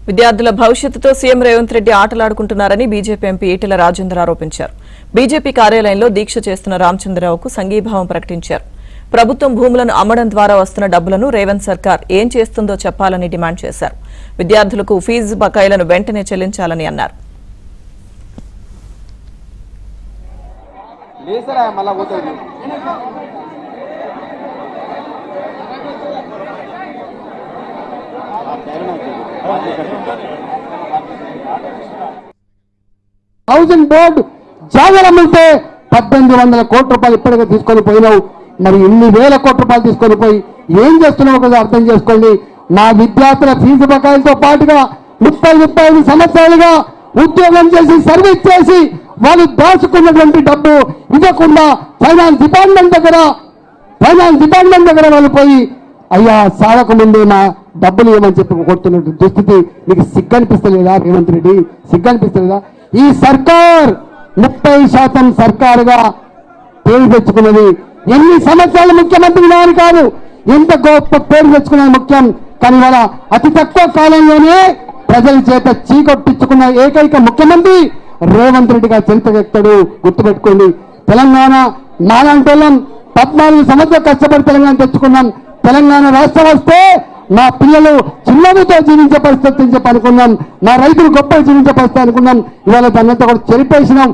విద్యార్థుల భవిష్యత్తుతో సీఎం రేవంత్ రెడ్డి ఆటలాడుకుంటున్నారని బీజేపీ ఎంపీ ఈటెల రాజేందర్ ఆరోపించారు. బీజేపీ కార్యాలయంలో దీక్ష చేస్తున్న రామచంద్రరావుకు సంఘీభావం ప్రకటించారు. ప్రభుత్వం భూములను అమ్మడం ద్వారా వస్తున్న డబ్బులను రేవంత్ సర్కార్ ఏం చేస్తుందో చెప్పాలని డిమాండ్ చేశారు. విద్యార్థులకు ఫీజు బకాయిలను వెంటనే చెల్లించాలని అన్నారు. హౌసింగ్ బోర్డు జాగాలు అమ్మితే 1800 కోట్ల రూపాయలు ఇప్పటికే తీసుకొని పోయినావు. మరి ఇన్ని వేల కోట్ల రూపాయలు తీసుకొని పోయి ఏం చేస్తున్నావు కదా అర్థం చేసుకోండి. మా విద్యార్థుల ఫీజు బకాయిలతో పాటుగా 35 సంవత్సరాలుగా ఉద్యోగం చేసి సర్వీస్ చేసి వాళ్ళు దాచుకున్నటువంటి డబ్బు ఇవ్వకుండా ఫైనాన్స్ డిపార్ట్మెంట్ దగ్గర వాళ్ళు పోయి అయ్యా సాగక ముందే మా డబ్బులు ఏమని చెప్పి కొడుతున్న దుస్థితి మీకు సిగ్గనిపిస్తలేదా రేవంత్ రెడ్డి? సిగ్గనిపిస్తలేదా? ఈ సర్కార్ 30% సర్కారుగా పేరు తెచ్చుకున్నది. ఎన్ని సంవత్సరాలు ముఖ్యమంత్రి నాని కాదు, ఎంత గొప్ప పేరు తెచ్చుకున్నది ముఖ్యం. కానీ వాళ్ళ అతి తక్కువ కాలంలోనే ప్రజల చేత చీకొట్టించుకున్న ఏకైక ముఖ్యమంత్రి రేవంత్ రెడ్డి గారు చరిత్రకెక్తాడు. గుర్తుపెట్టుకోండి. తెలంగాణ మాలాంటోళ్ళం 14 సంవత్సరాలు కష్టపడి తెలంగాణ తెచ్చుకున్నాం. తెలంగాణ రాష్ట్రం వస్తే మా పిల్లలు చిన్నదితో జీవించే పరిస్థితి చెప్పి అనుకున్నాం. మా రైతులు గొప్ప జీవించే పరిస్థితి అనుకున్నాం. ఇవాళ దాన్నంతా కూడా చెరిపేసినాం.